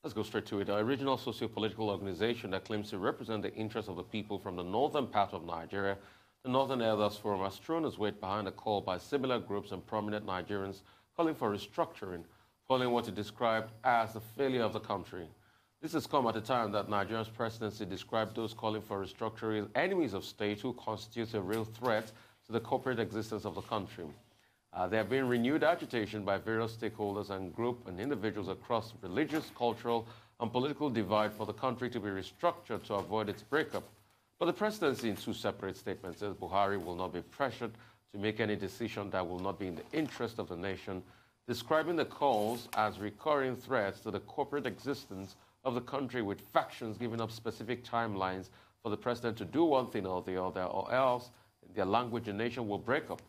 Let's go straight to it. A regional socio-political organization that claims to represent the interests of the people from the northern part of Nigeria, the Northern Elders Forum, has thrown its weight behind a call by similar groups and prominent Nigerians calling for restructuring, following what it described as the failure of the country. This has come at a time that Nigeria's presidency described those calling for restructuring as enemies of state who constitute a real threat to the corporate existence of the country. There have been renewed agitation by various stakeholders and groups and individuals across religious, cultural, and political divide for the country to be restructured to avoid its breakup. But the presidency, in two separate statements, says Buhari will not be pressured to make any decision that will not be in the interest of the nation, describing the calls as recurring threats to the corporate existence of the country, with factions giving up specific timelines for the president to do one thing or the other, or else, in their language, the nation will break up.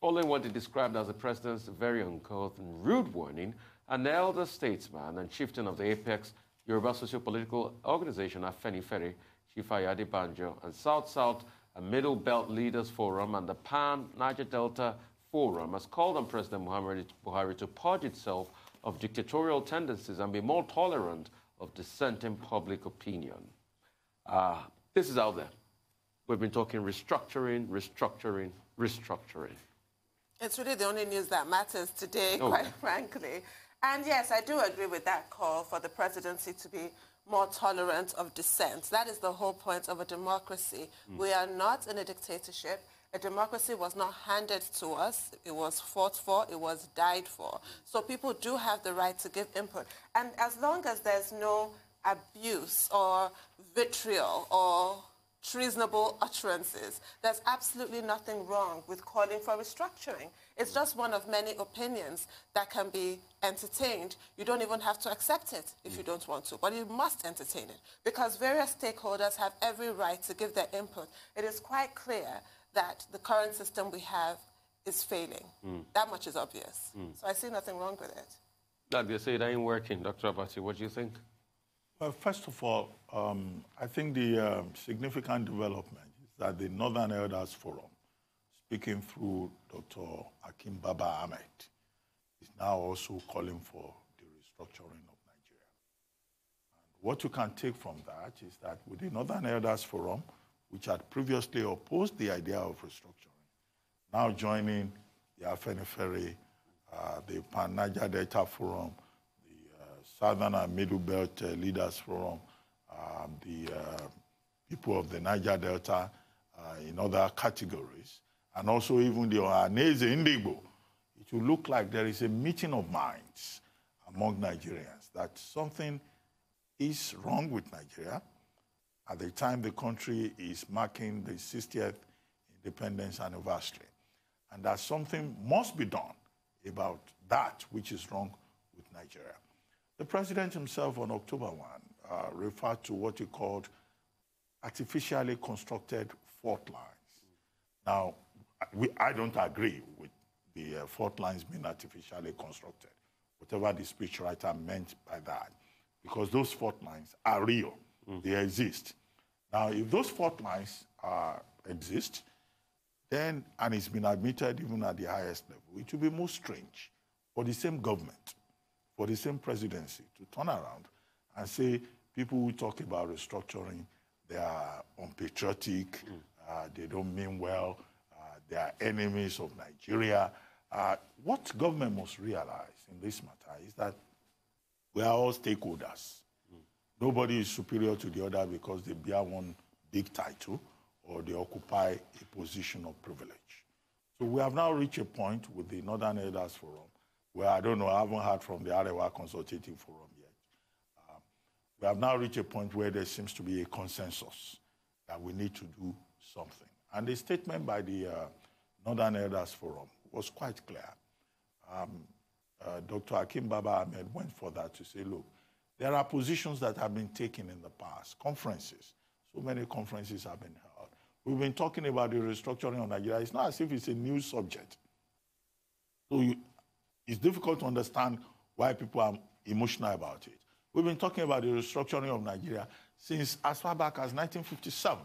Following what he described as the president's very uncouth and rude warning, an elder statesman and chieftain of the Apex Yoruba socio-political organization, Afenifere, Chief Ayade Banjo, and South-South and Middle Belt Leaders Forum and the Pan-Niger Delta Forum has called on President Muhammadu Buhari to purge itself of dictatorial tendencies and be more tolerant of dissenting public opinion. This is out there. We've been talking restructuring, restructuring, restructuring. It's really the only news that matters today, quite frankly. And yes, I do agree with that call for the presidency to be more tolerant of dissent. That is the whole point of a democracy. We are not in a dictatorship. A democracy was not handed to us. It was fought for. It was died for. So people do have the right to give input. And as long as there's no abuse or vitriol or treasonable utterances, there's absolutely nothing wrong with calling for restructuring. It's just one of many opinions that can be entertained. You don't even have to accept it if you don't want to, but you must entertain it because various stakeholders have every right to give their input. It is quite clear that the current system we have is failing. That much is obvious. So I see nothing wrong with it. Like they say, it ain't working. Dr. Abati, what do you think? Well, first of all, I think the significant development is that the Northern Elders Forum, speaking through Dr. Akim Baba Ahmed, is now also calling for the restructuring of Nigeria. And what you can take from that is that with the Northern Elders Forum, which had previously opposed the idea of restructuring, now joining the Afenifere, the Pan-Niger Delta Forum, Southern and Middle Belt Leaders Forum, the people of the Niger Delta in other categories, and also even the Ohanese Indigo. It will look like there is a meeting of minds among Nigerians that something is wrong with Nigeria at the time the country is marking the 60th independence anniversary, and that something must be done about that which is wrong with Nigeria. The president himself on October 1 referred to what he called artificially constructed fault lines. Now, I don't agree with the fault lines being artificially constructed, whatever the speechwriter meant by that, because those fault lines are real. They exist. Now, if those fault lines exist, then, and it's been admitted even at the highest level, it will be most strange for the same government, for the same presidency to turn around and say people who talk about restructuring, they are unpatriotic, they don't mean well, they are enemies of Nigeria. What government must realize in this matter is that we are all stakeholders. Nobody is superior to the other because they bear one big title or they occupy a position of privilege. So we have now reached a point with the Northern Elders Forum where, I don't know, I haven't heard from the Arewa Consultative Forum yet. We have now reached a point where there seems to be a consensus that we need to do something. And the statement by the Northern Elders Forum was quite clear. Dr. Akim Baba Ahmed went for that to say, look, there are positions that have been taken in the past, conferences. So many conferences have been held. We've been talking about the restructuring of Nigeria. It's not as if it's a new subject. So it's difficult to understand why people are emotional about it. We've been talking about the restructuring of Nigeria since as far back as 1957.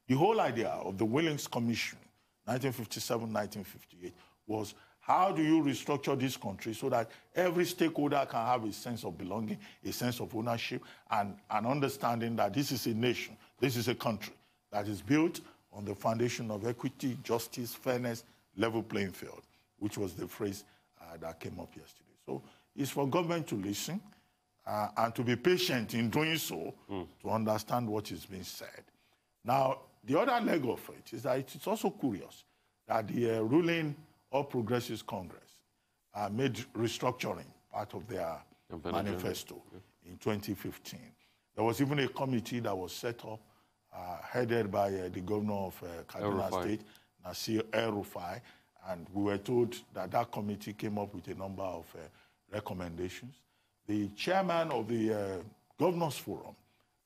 The whole idea of the Willings Commission, 1957-1958, was How do you restructure this country so that every stakeholder can have a sense of belonging, a sense of ownership, and an understanding that this is a nation, this is a country that is built on the foundation of equity, justice, fairness, level playing field, which was the phrase that came up yesterday. So it's for government to listen and to be patient in doing so to understand what is being said. Now, the other leg of it is that it's also curious that the ruling All Progressives Congress made restructuring part of their manifesto in 2015. There was even a committee that was set up, headed by the governor of Kaduna State, Nasir El-Rufai, and we were told that that committee came up with a number of recommendations. The chairman of the Governors Forum,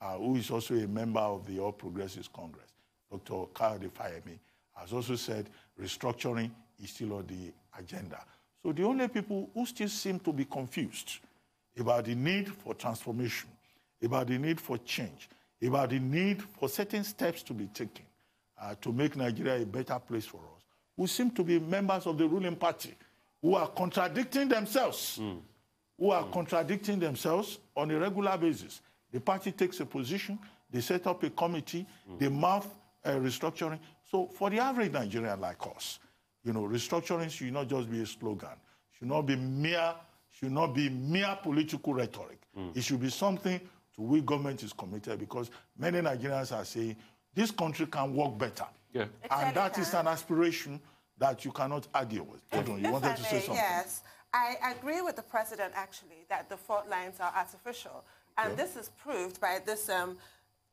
who is also a member of the All Progressives Congress, Dr. Kayode Fayemi, has also said restructuring is still on the agenda. So the only people who still seem to be confused about the need for transformation, about the need for change, about the need for certain steps to be taken to make Nigeria a better place for us, who seem to be members of the ruling party, who are contradicting themselves, contradicting themselves on a regular basis. The party takes a position, they set up a committee, they mouth restructuring. So for the average Nigerian like us, restructuring should not just be a slogan, should not be mere political rhetoric. It should be something to which government is committed, because many Nigerians are saying this country can work better. Yeah. And that is an aspiration that you cannot argue with. You wanted to say something? Yes. I agree with the president, actually, that the fault lines are artificial. And this is proved by this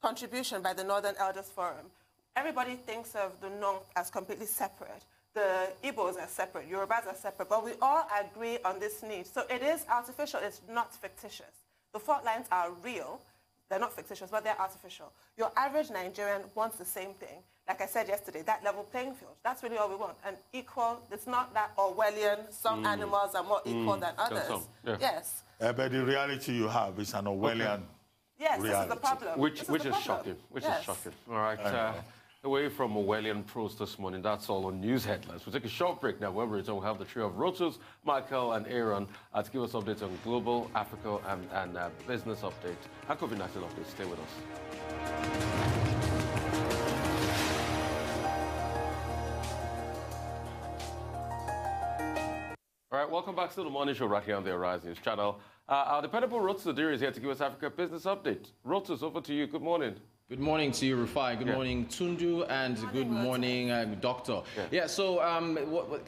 contribution by the Northern Elders Forum. Everybody thinks of the North as completely separate. The Igbos are separate, Yorubas are separate, but we all agree on this need. So it is artificial, it's not fictitious. The fault lines are real. They're not fictitious, but they're artificial. Your average Nigerian wants the same thing. Like I said yesterday, that level playing field. That's really all we want. And equal, it's not that Orwellian, some animals are more equal than others. Yes. But the reality you have is an Orwellian reality. This is the problem. Which is shocking. Which is shocking. All right. Away from Orwellian prose this morning, that's all on news headlines. We'll take a short break now. When we return, we'll have the trio of Rotus, Michael and Aaron to give us updates on global, Africa, and business updates and COVID-19 updates. Stay with us. All right, welcome back to the morning show right here on the Arise News channel. Our dependable Rotus Adiri is here to give us Africa business update. Rotus, over to you. Good morning. Good morning to you, Rufai. Good morning, Tundu, and good morning, Doctor. So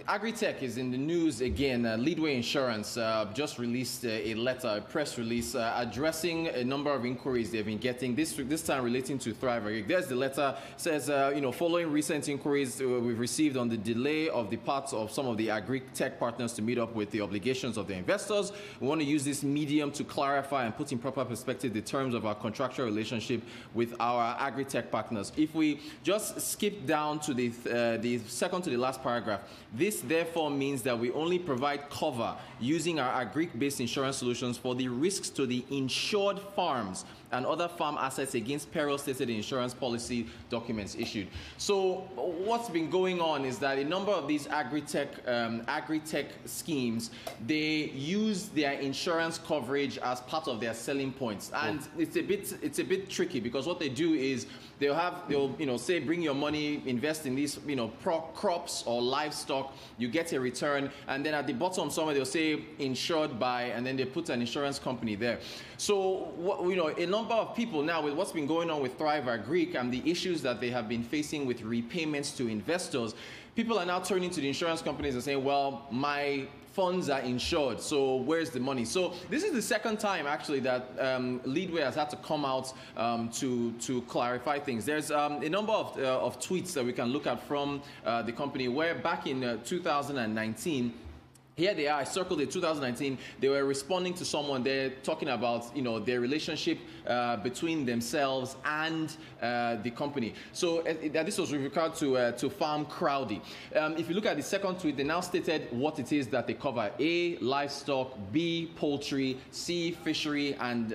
Agritech is in the news again. Leedway Insurance just released a letter, a press release, addressing a number of inquiries they've been getting, this time relating to Thrive. There's the letter. It says, following recent inquiries we've received on the delay of the parts of some of the Agritech partners to meet up with the obligations of the investors, we want to use this medium to clarify and put in proper perspective the terms of our contractual relationship with our Agritech partners. If we just skip down to the second to the last paragraph, this therefore means that we only provide cover using our Agric-based insurance solutions for the risks to the insured farms and other farm assets against peril stated in insurance policy documents issued. So what's been going on is that a number of these Agritech schemes, they use their insurance coverage as part of their selling points, and it's a bit tricky, because what they do is they'll say bring your money, invest in these crops or livestock, you get a return, and then at the bottom somewhere they'll say insured by, and then they put an insurance company there. So a number of people now, with what's been going on with Thrive Agric and the issues that they have been facing with repayments to investors, people are now turning to the insurance companies and saying, well, my funds are insured, so where's the money? So this is the second time actually that Leedway has had to come out to clarify things. There's a number of tweets that we can look at from the company, where back in 2019, here they are, I circled it, 2019, they were responding to someone there talking about, their relationship between themselves and the company. So this was with regard to Farm Crowdy. If you look at the second tweet, they now stated what it is that they cover: A, livestock; B, poultry; C, fishery; and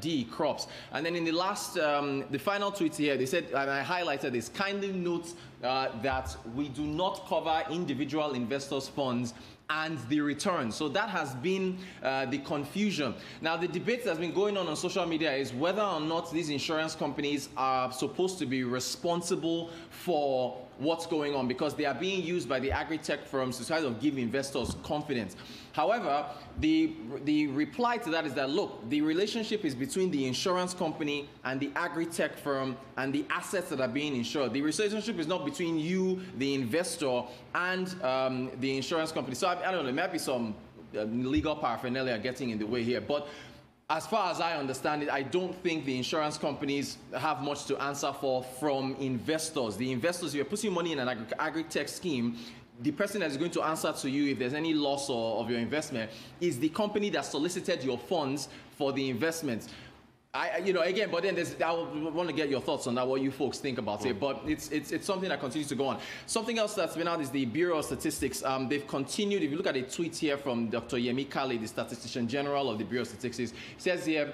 D, crops. And then in the last, the final tweet here, they said, and I highlighted this: kindly note that we do not cover individual investors' funds and the return. So that has been the confusion. Now, the debate that's been going on social media is whether or not these insurance companies are supposed to be responsible for what's going on, because they are being used by the Agritech firms to try to give investors confidence. However, the reply to that is that, look, the relationship is between the insurance company and the Agritech firm and the assets that are being insured. The relationship is not between you, the investor, and the insurance company. So, I don't know, there might be some legal paraphernalia getting in the way here, but as far as I understand it, I don't think the insurance companies have much to answer for from investors. The investors, if you're putting money in an Agritech scheme, the person that's going to answer to you if there's any loss of your investment is the company that solicited your funds for the investment. Again, but then I want to get your thoughts on that, what you folks think about it. But it's something that continues to go on. Something else that's been out is the Bureau of Statistics. They've continued. If you look at a tweet here from Dr. Yemi Kali, the Statistician General of the Bureau of Statistics, it says here,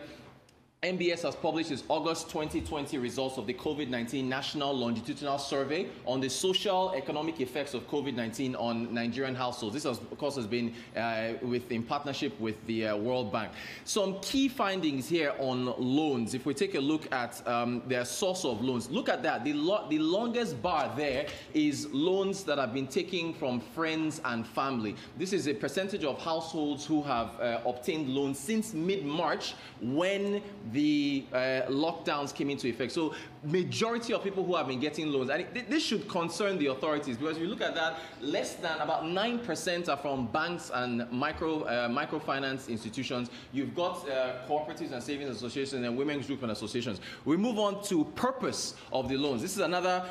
NBS has published its August 2020 results of the COVID-19 National Longitudinal Survey on the social economic effects of COVID-19 on Nigerian households. This, of course, has been in partnership with the World Bank. Some key findings here on loans. If we take a look at their source of loans, look at that. The longest bar there is loans that have been taken from friends and family. This is a percentage of households who have obtained loans since mid-March, when the lockdowns came into effect. So majority of people who have been getting loans, and this should concern the authorities, because if you look at that, less than about 9% are from banks and microfinance institutions. You've got cooperatives and savings associations and women's group and associations. We move on to purpose of the loans. This is another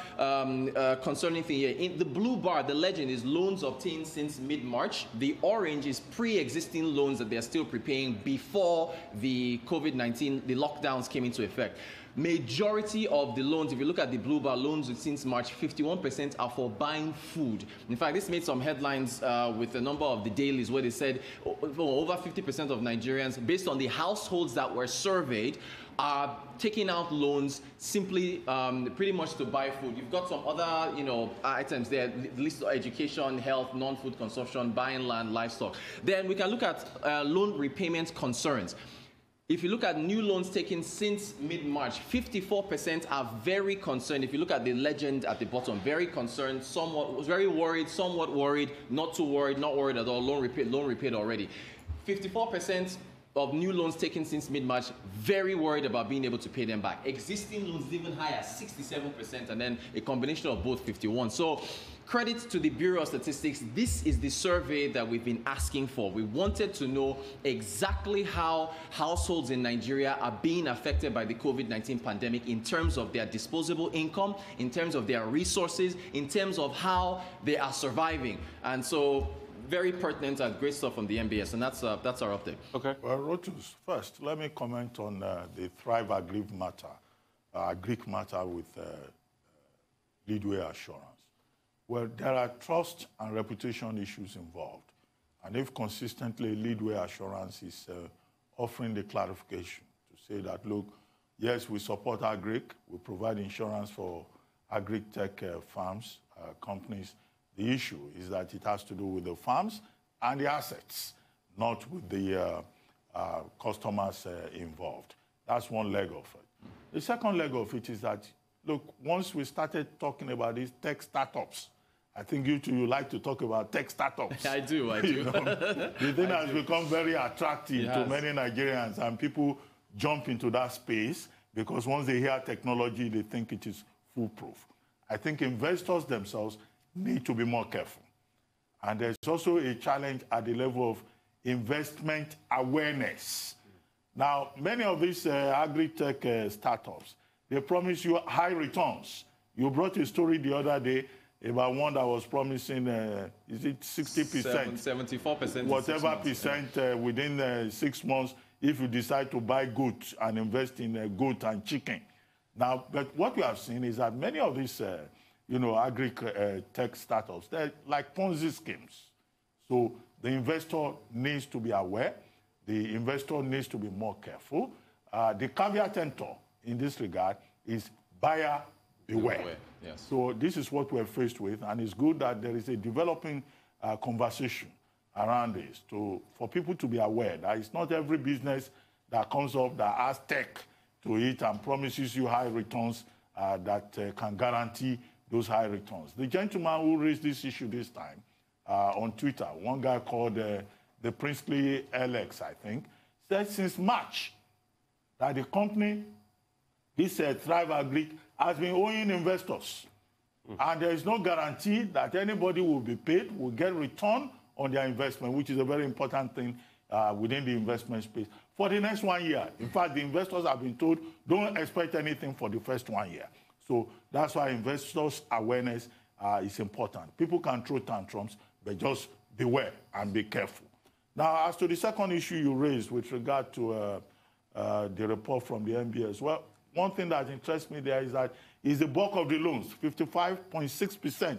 concerning thing here. In the blue bar, the legend is loans obtained since mid-March. The orange is pre-existing loans that they're still prepaying before the COVID-19, the lockdowns came into effect. Majority of the loans, if you look at the blue bar, loans since March, 51% are for buying food. In fact, this made some headlines with a number of the dailies where they said over 50% of Nigerians, based on the households that were surveyed, are taking out loans simply pretty much to buy food. You've got some other items there, list of education, health, non-food consumption, buying land, livestock. Then we can look at loan repayment concerns. If you look at new loans taken since mid-March, 54% are very concerned. If you look at the legend at the bottom, very concerned, somewhat, very worried, somewhat worried, not too worried, not worried at all, loan repaid already. 54% of new loans taken since mid-March, very worried about being able to pay them back. Existing loans even higher, 67%, and then a combination of both, 51%. So credit to the Bureau of Statistics. This is the survey that we've been asking for. We wanted to know exactly how households in Nigeria are being affected by the COVID-19 pandemic in terms of their disposable income, in terms of their resources, in terms of how they are surviving. And so very pertinent and great stuff from the NBS, and that's our update. Okay. Well, Rotus, first, let me comment on the Thrive Agric matter with Leedway Assurance. Well, there are trust and reputation issues involved. And if consistently Leedway Assurance is offering the clarification to say that, look, yes, we support Agric, we provide insurance for Agritech farms, companies. The issue is that it has to do with the farms and the assets, not with the customers involved. That's one leg of it. The second leg of it is that, look, once we started talking about these tech startups, I think you like to talk about tech startups. I do. The thing has become very attractive to many Nigerians, and people jump into that space because once they hear technology, they think it is foolproof. I think investors themselves need to be more careful. And there's also a challenge at the level of investment awareness. Now, many of these agri-tech startups, they promise you high returns. You brought a story the other day about one that was promising, is it 60%? 74%. Whatever percent within 6 months if you decide to buy goods and invest in goat and chicken. Now, but what we have seen is that many of these, agri-tech startups, they're like Ponzi schemes. So the investor needs to be aware. The investor needs to be more careful. The caveat emptor in this regard is buyer beware. Yes. So this is what we're faced with, and it's good that there is a developing conversation around this for people to be aware that it's not every business that comes up that has tech to it and promises you high returns that can guarantee those high returns. The gentleman who raised this issue this time on Twitter, one guy called the Princely LX, I think, said since March that the company, this Thrive Agri, has been owing investors. And there is no guarantee that anybody will be paid, will get return on their investment, which is a very important thing within the investment space, for the next 1 year. In fact, the investors have been told, don't expect anything for the first 1 year. So that's why investors' awareness is important. People can throw tantrums, but just beware and be careful. Now, as to the second issue you raised with regard to the report from the MBS, well, one thing that interests me there is that is the bulk of the loans, 55.6%,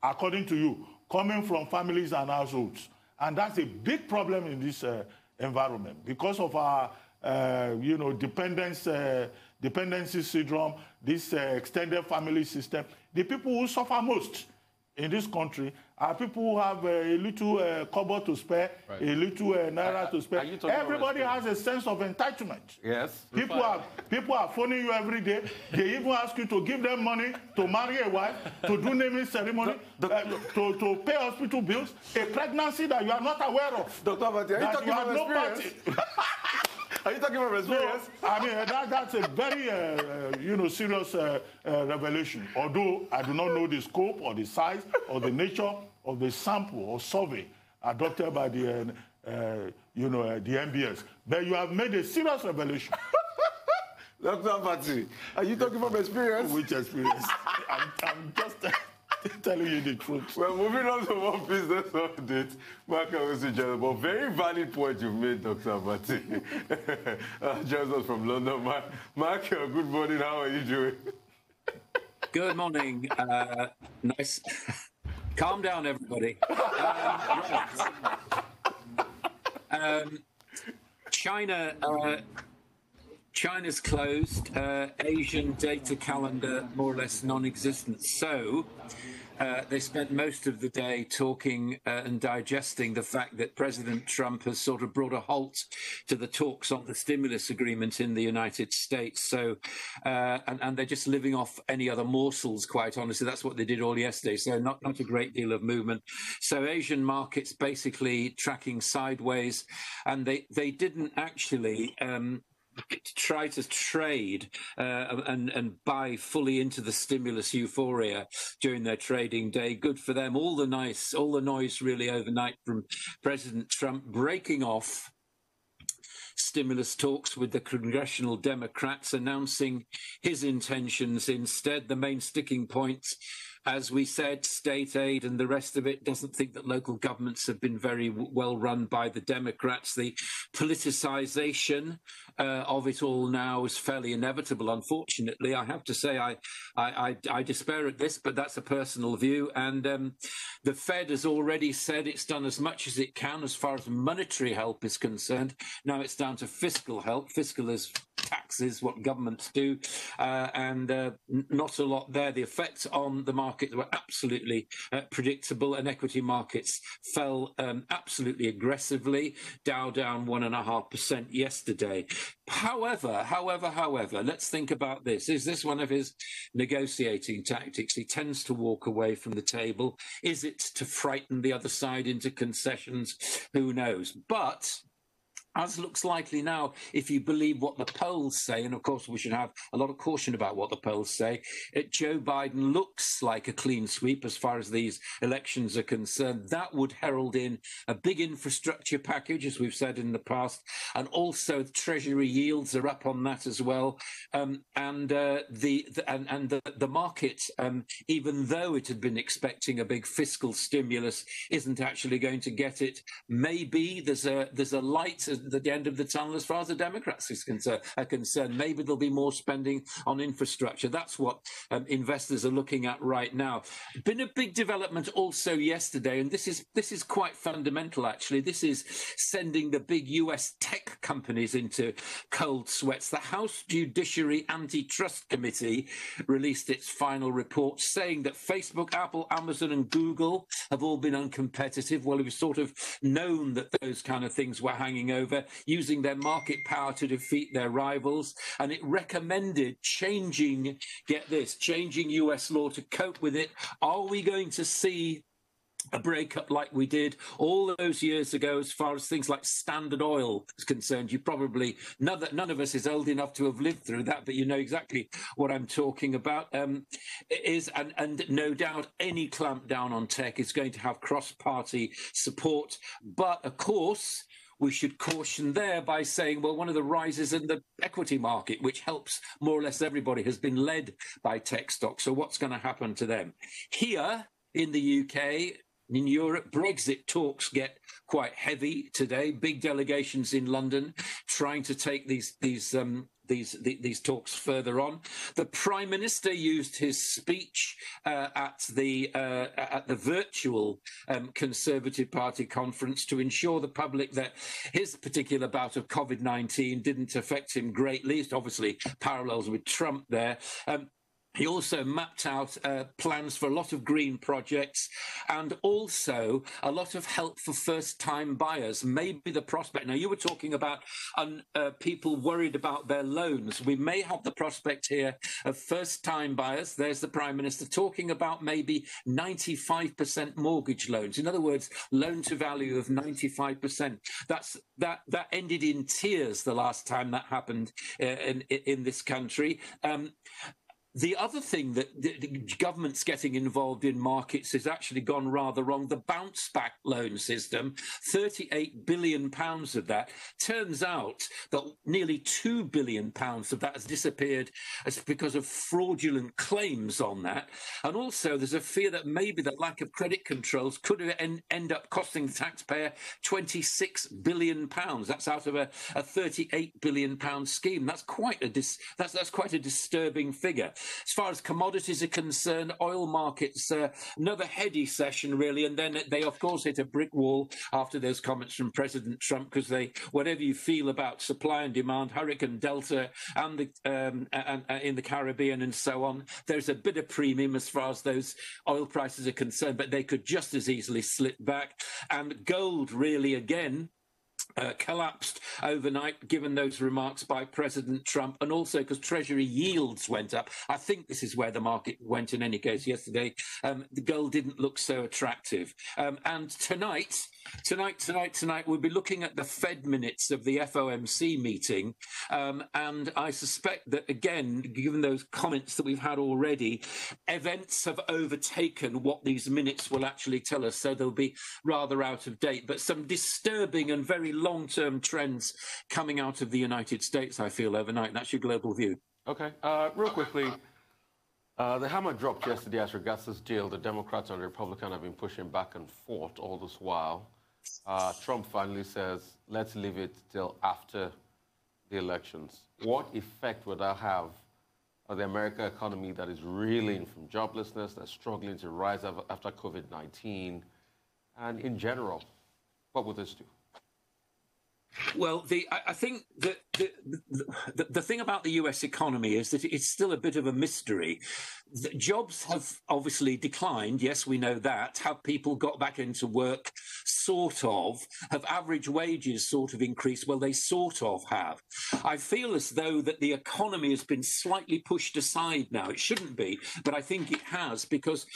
according to you, coming from families and households. And that's a big problem in this environment because of our, dependency syndrome, this extended family system. The people who suffer most in this country are people who have a little kobo to spare, right, a little naira to spare. Everybody has a sense of entitlement. Yes. People are phoning you every day. They even ask you to give them money to marry a wife, to do naming ceremony, to pay hospital bills, a pregnancy that you are not aware of. Dr. Abati, are you talking about experience? Are you talking about experience? So, I mean, that's a very, serious revelation. Although I do not know the scope or the size or the nature of the sample or survey adopted by the, the MBS. But you have made a serious revelation. Dr. Abati, are you talking from experience? Which experience? I'm just telling you the truth. Well, moving on to one business update, Mark, but very valid point you've made, Dr. Abati. Joins us from London. Mark, good morning. How are you doing? Good morning. Nice. Calm down, everybody. China's closed. Asian data calendar more or less non-existent. So they spent most of the day talking and digesting the fact that President Trump has sort of brought a halt to the talks on the stimulus agreement in the United States. So, and they're just living off any other morsels, quite honestly. That's what they did all yesterday. So not a great deal of movement. So Asian markets basically tracking sideways, and they didn't actually try to trade and buy fully into the stimulus euphoria during their trading day. Good for them. All the noise really overnight from President Trump breaking off stimulus talks with the congressional Democrats, announcing his intentions instead. The main sticking points, as we said, state aid and the rest of it, doesn't think that local governments have been very well run by the Democrats. The politicization of it all now is fairly inevitable, unfortunately. I have to say I despair at this, but that's a personal view. And the Fed has already said it's done as much as it can as far as monetary help is concerned. Now it's down to fiscal help. Fiscal is taxes, what governments do, and not a lot there. The effects on the market were absolutely predictable, and equity markets fell absolutely aggressively. Dow down 1.5% yesterday. However, let's think about this. Is this one of his negotiating tactics? He tends to walk away from the table. Is it to frighten the other side into concessions? Who knows? But as looks likely now, if you believe what the polls say, and of course we should have a lot of caution about what the polls say, Joe Biden looks like a clean sweep as far as these elections are concerned. That would herald in a big infrastructure package, as we've said in the past, and also Treasury yields are up on that as well. The market, even though it had been expecting a big fiscal stimulus, isn't actually going to get it. Maybe there's a light the end of the tunnel as far as the Democrats are concerned. Maybe there'll be more spending on infrastructure. That's what investors are looking at right now. Been a big development also yesterday, and this is quite fundamental, actually. This is sending the big US tech companies into cold sweats. The House Judiciary Antitrust Committee released its final report saying that Facebook, Apple, Amazon and Google have all been uncompetitive. Well, it was sort of known that those kind of things were hanging over, using their market power to defeat their rivals. And it recommended changing, get this, changing US law to cope with it. Are we going to see a breakup like we did all those years ago as far as things like Standard Oil is concerned? You probably, none of us is old enough to have lived through that, but you know exactly what I'm talking about. And no doubt any clampdown on tech is going to have cross-party support. But of course, we should caution there by saying, well, one of the rises in the equity market, which helps more or less everybody, has been led by tech stocks. So what's going to happen to them? Here in the UK, in Europe, Brexit talks get quite heavy today. Big delegations in London trying to take these talks further on. The Prime Minister used his speech at the virtual Conservative Party conference to ensure the public that his particular bout of COVID-19 didn't affect him greatly. It's obviously parallels with Trump there. He also mapped out plans for a lot of green projects and also a lot of help for first-time buyers. Maybe the prospect. Now, you were talking about people worried about their loans. We may have the prospect here of first-time buyers. There's the Prime Minister talking about maybe 95% mortgage loans. In other words, loan-to-value of 95%. That ended in tears the last time that happened in this country. The other thing that the government's getting involved in markets has actually gone rather wrong. The bounce back loan system, £38 billion of that. Turns out that nearly £2 billion of that has disappeared because of fraudulent claims on that. And also there's a fear that maybe the lack of credit controls could end up costing the taxpayer £26 billion. That's out of a £38 billion scheme. That's quite a disturbing figure. As far as commodities are concerned, oil markets, another heady session, really. And then they, of course, hit a brick wall after those comments from President Trump, because whatever you feel about supply and demand, Hurricane Delta and in the Caribbean and so on, there's a bit of premium as far as those oil prices are concerned, but they could just as easily slip back. And gold, really, again, collapsed overnight, given those remarks by President Trump, and also because Treasury yields went up. I think this is where the market went in any case yesterday. The gold didn't look so attractive. And tonight, we'll be looking at the Fed minutes of the FOMC meeting. And I suspect that, again, given those comments that we've had already, events have overtaken what these minutes will actually tell us. So they'll be rather out of date. But some disturbing and very long-term trends coming out of the United States, I feel, overnight. That's your global view. Okay. Real quickly, the hammer dropped yesterday as regards this deal. The Democrats and the Republicans have been pushing back and forth all this while. Trump finally says, let's leave it till after the elections. What effect would that have on the American economy that is reeling from joblessness, that's struggling to rise after COVID-19? And in general, what would this do? Well, I think that the thing about the US economy is that it's still a bit of a mystery. The jobs have obviously declined. Yes, we know that. Have people got back into work? Sort of. Have average wages sort of increased? Well, they sort of have. I feel as though that the economy has been slightly pushed aside now. It shouldn't be, but I think it has, because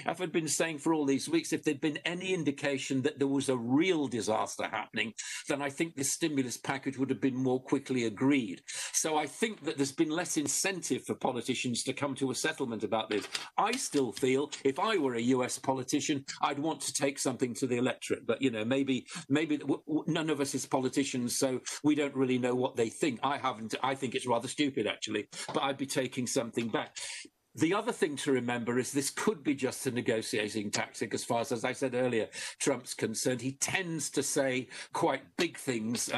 I've been saying for all these weeks, if there'd been any indication that there was a real disaster happening, then I think this stimulus package would have been more quickly agreed. So I think that there's been less incentive for politicians to come to a settlement about this. I still feel if I were a US politician, I'd want to take something to the electorate. But, you know, maybe none of us is politicians, so we don't really know what they think. I think it's rather stupid, actually, but I'd be taking something back. The other thing to remember is this could be just a negotiating tactic as far as I said earlier, Trump's concerned. He tends to say quite big things,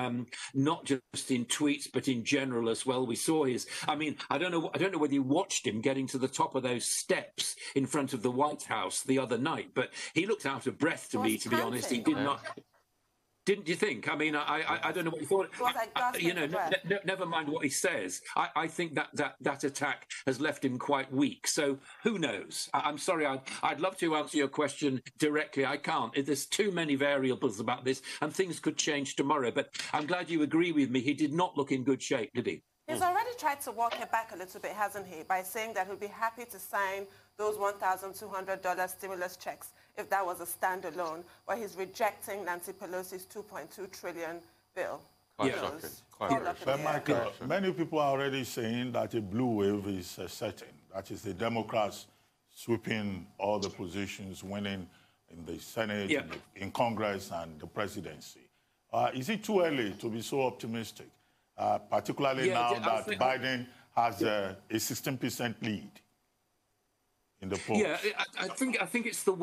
not just in tweets, but in general as well. We saw I don't know whether you watched him getting to the top of those steps in front of the White House the other night, but he looked out of breath to me, to be honest. He did not... Didn't you think? I mean, I don't know what you thought. Never mind what he says. I think that attack has left him quite weak. So who knows? I'm sorry. I'd love to answer your question directly. I can't. There's too many variables about this, and things could change tomorrow. But I'm glad you agree with me. He did not look in good shape, did he? He's already tried to walk it back a little bit, hasn't he? By saying that he'll be happy to sign those $1,200 stimulus checks if that was a standalone, but he's rejecting Nancy Pelosi's $2.2 trillion bill. Quite shocking. But Michael, many people are already saying that a blue wave is certain. That is the Democrats sweeping all the positions, winning in the Senate, in Congress, and the presidency. Is it too early to be so optimistic, particularly now that Biden has a 16% lead in the polls? Yeah, I think it's the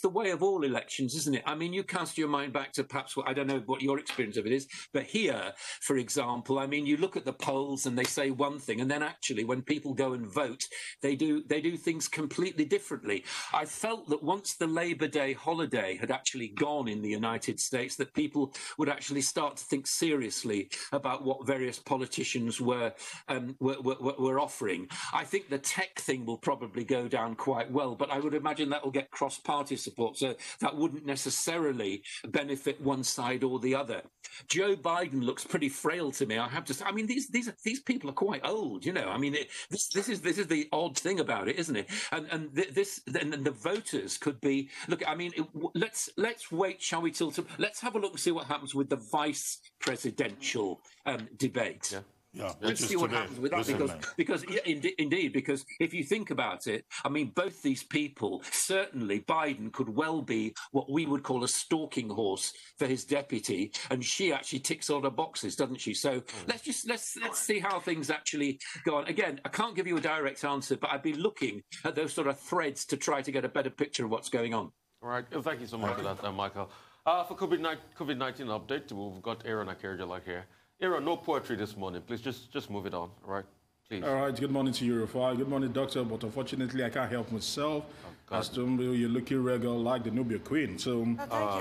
way of all elections, isn't it? I mean, you cast your mind back to perhaps I don't know what your experience of it is, but here, for example, I mean, you look at the polls and they say one thing, and then actually when people go and vote, they do things completely differently. I felt that once the Labor Day holiday had actually gone in the United States, that people would actually start to think seriously about what various politicians were offering. I think the tech thing will probably go down quite well, but I would imagine that will get cross-party support, so that wouldn't necessarily benefit one side or the other. Joe Biden looks pretty frail to me. I have to say. I mean, these people are quite old, you know. I mean, this is the odd thing about it, isn't it? And the voters could be. Look, I mean, let's wait, shall we? Let's have a look and see what happens with the vice presidential debate. Yeah. Let's see what happens with that, because indeed, because if you think about it, I mean, both these people, certainly Biden could well be what we would call a stalking horse for his deputy, and she actually ticks all the boxes, doesn't she? So let's see how things actually go on. Again, I can't give you a direct answer, but I'd be looking at those sort of threads to try to get a better picture of what's going on. All right. Thank you so much for that, Michael. For COVID-19 update, we've got Aaron Akerjala here. Aaron, no poetry this morning. Please just move it on, all right? Please. All right, good morning to you, Rufai. Good morning, Doctor, but unfortunately I can't help myself. You're looking regular like the Nubia Queen. So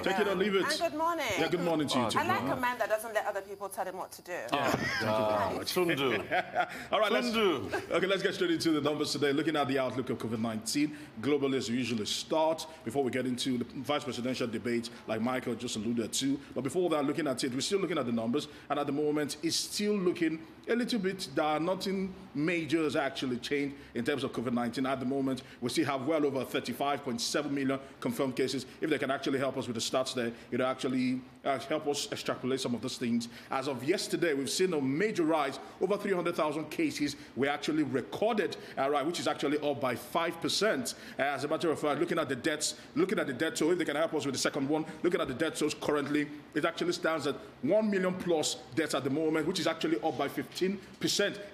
take it or leave it. And good morning. Yeah, good morning to you too. I like a man that doesn't let other people tell him what to do. Tundu. All right, let's get straight into the numbers today. Looking at the outlook of COVID-19, globally as we usually start, before we get into the vice presidential debate, like Michael just alluded to. But before that, looking at it, we're still looking at the numbers, and at the moment, it's still looking a little bit that nothing major has actually changed in terms of COVID-19. At the moment, we still have well over 35.7 million confirmed cases. If they can actually help us with the stats there, it'll actually help us extrapolate some of those things. As of yesterday, we've seen a major rise. Over 300,000 cases were actually recorded, which is actually up by 5%. As a matter of fact, looking at the death toll, if they can help us with the second one, looking at the death tolls currently, it actually stands at 1 million plus deaths at the moment, which is actually up by 15%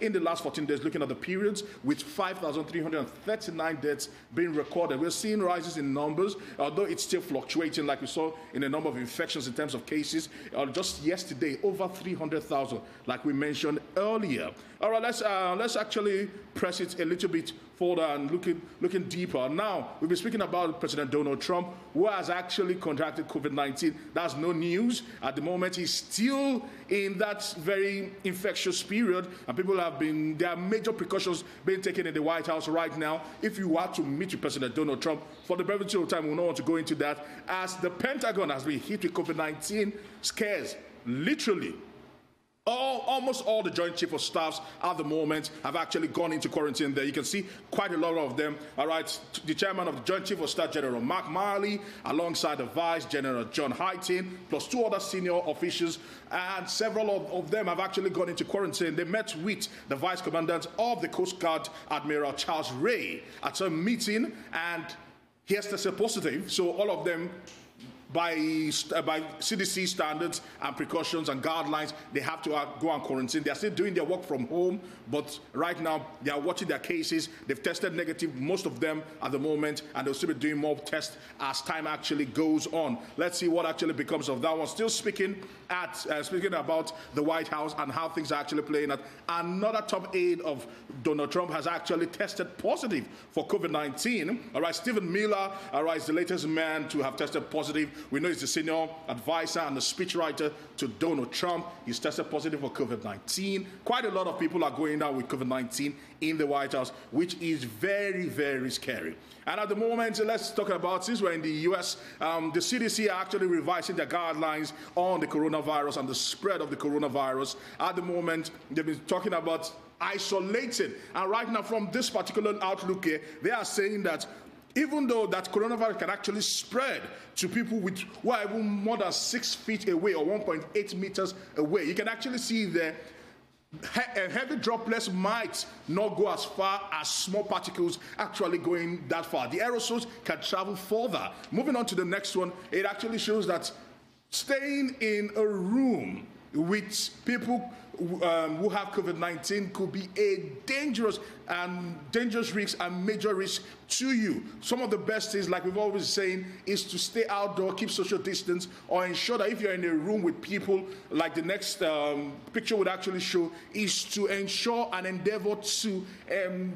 in the last 14 days, looking at the periods, with 5,339 deaths being recorded. We're seeing rises in numbers, although it's still fluctuating, like we saw in the number of infections in terms of cases. Just yesterday, over 300,000, like we mentioned earlier. All right, let's actually press it a little bit further and looking deeper. Now, we've been speaking about President Donald Trump, who has actually contracted COVID-19. That's no news. At the moment, he's still in that very infectious period, and there are major precautions being taken in the White House right now. If you were to meet with President Donald Trump, for the brevity of time, we don't want to go into that, as the Pentagon has been hit with COVID-19 scares, literally. Almost all the Joint Chief of Staffs at the moment have actually gone into quarantine there. You can see quite a lot of them. All right, the chairman of the Joint Chief of Staff, General Mark Milley, alongside the Vice General John Hyten, plus 2 other senior officials, and several of them have actually gone into quarantine. They met with the Vice Commandant of the Coast Guard, Admiral Charles Ray, at a meeting, and he has tested positive. So all of them by CDC standards and precautions and guidelines, they have to go on quarantine. They are still doing their work from home, but right now they are watching their cases. They've tested negative, most of them at the moment, and they'll still be doing more tests as time actually goes on. Let's see what actually becomes of that one. Still speaking about the White House and how things are actually playing out. Another top aide of Donald Trump has actually tested positive for COVID-19. All right, Stephen Miller, all right, is the latest man to have tested positive. We know he's the senior advisor and the speechwriter to Donald Trump. He's tested positive for COVID-19. Quite a lot of people are going down with COVID-19 in the White House, which is very, very scary. And at the moment, let's talk about, since we're in the U.S., the CDC are actually revising their guidelines on the coronavirus and the spread of the coronavirus. At the moment, they've been talking about isolated. And right now, from this particular outlook here, they are saying that even though that coronavirus can actually spread to people who are even more than 6 feet away or 1.8 meters away, you can actually see the heavy droplets might not go as far as small particles actually going that far. The aerosols can travel further. Moving on to the next one, it actually shows that staying in a room with people who have COVID-19 could be a dangerous risk and major risk to you. Some of the best things, like we've always saying, is to stay outdoor, keep social distance, or ensure that if you're in a room with people, like the next picture would actually show, is to ensure and endeavor to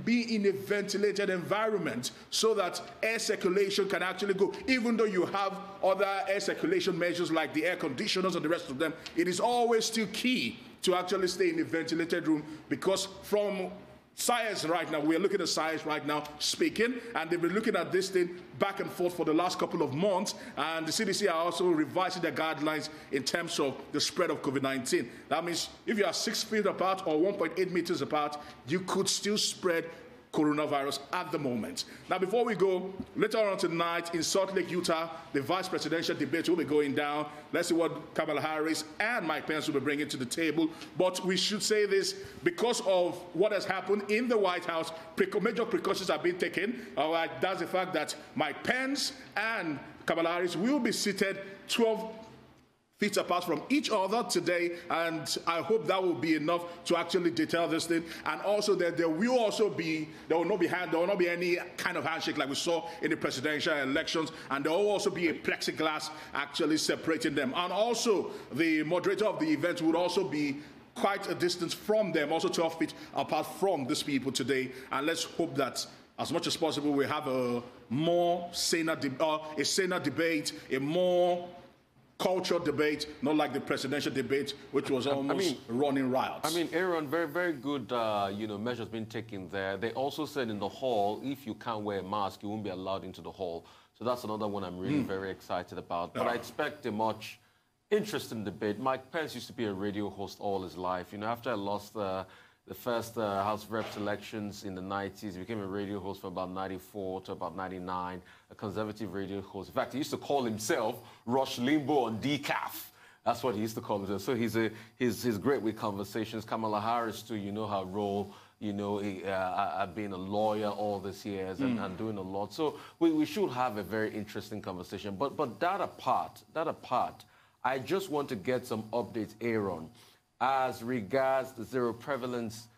be in a ventilated environment so that air circulation can actually go. Even though you have other air circulation measures like the air conditioners and the rest of them, it is always still key to actually stay in a ventilated room, because from science right now, we're looking at science right now speaking, and they've been looking at this thing back and forth for the last couple of months, and the CDC are also revising their guidelines in terms of the spread of COVID-19. That means if you are 6 feet apart or 1.8 meters apart, you could still spread coronavirus at the moment. Now, before we go, later on tonight in Salt Lake, Utah, the vice presidential debate will be going down. Let's see what Kamala Harris and Mike Pence will be bringing to the table. But we should say this, because of what has happened in the White House, major precautions have been taken. That's the fact that Mike Pence and Kamala Harris will be seated 12 feet apart from each other today, and I hope that will be enough to actually detail this thing. And also that there will not be any kind of handshake like we saw in the presidential elections, and there will also be a plexiglass actually separating them. And also the moderator of the event would also be quite a distance from them, also 12 feet apart from these people today. And let's hope that as much as possible we have a more saner debate, a more cultural debate, not like the presidential debate, which was almost running riots. I mean, Aaron, very, very good, measures being taken there. They also said in the hall, if you can't wear a mask, you won't be allowed into the hall. So that's another one I'm really very excited about. But I expect a much interesting debate. Mike Pence used to be a radio host all his life. You know, after I lost the first House of Reps elections in the 90s. He became a radio host for about 94 to about 99, a conservative radio host. In fact, he used to call himself Rush Limbaugh on decaf. That's what he used to call himself. So he's great with conversations. Kamala Harris, too, you know her role. You know, I've been a lawyer all these years and doing a lot. So we should have a very interesting conversation. But that apart, I just want to get some updates, Aaron, as regards the zero prevalence,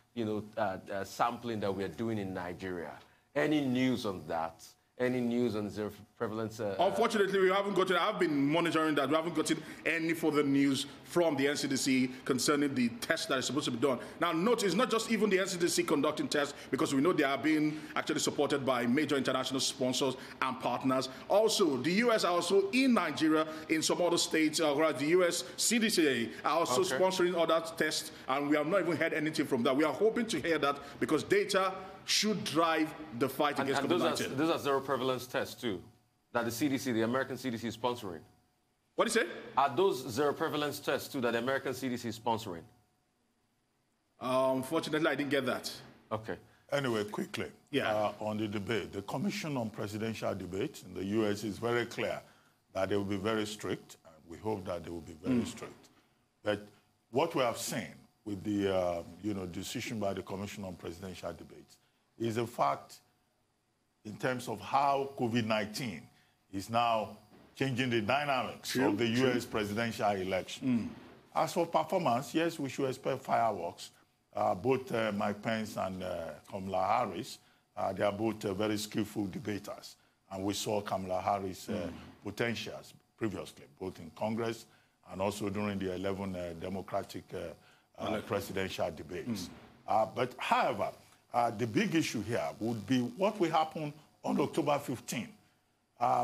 sampling that we're doing in Nigeria. Any news on that? Any news on zero prevalence? Unfortunately, we haven't gotten. I've been monitoring that. We haven't gotten any further news from the NCDC concerning the tests that are supposed to be done. Now, note, it's not just even the NCDC conducting tests, because we know they are being actually supported by major international sponsors and partners. Also, the U.S. are also in Nigeria, in some other states. The U.S. CDC are also sponsoring other tests, and we have not even heard anything from that. We are hoping to hear that, because data should drive the fight against COVID-19. Those are zero prevalence tests too, that the CDC, the American CDC, is sponsoring. What do you say? Are those zero prevalence tests too that the American CDC is sponsoring? Unfortunately, I didn't get that. Okay. Anyway, quickly, on the debate, the Commission on Presidential Debates in the U.S. is very clear that they will be very strict, and we hope that they will be very strict. But what we have seen with the decision by the Commission on Presidential Debates is a fact in terms of how COVID-19 is now changing the dynamics of the U.S. presidential election. As for performance, yes, we should expect fireworks. Both Mike Pence and Kamala Harris, they are both very skillful debaters. And we saw Kamala Harris' potentials previously, both in Congress and also during the 11 Democratic presidential debates. But however, the big issue here would be what will happen on October 15.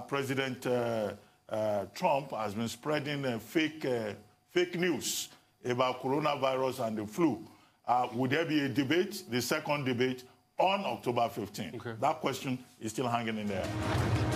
President Trump has been spreading fake news about coronavirus and the flu. Would there be a debate, the second debate, on October 15? Okay. That question is still hanging in the air.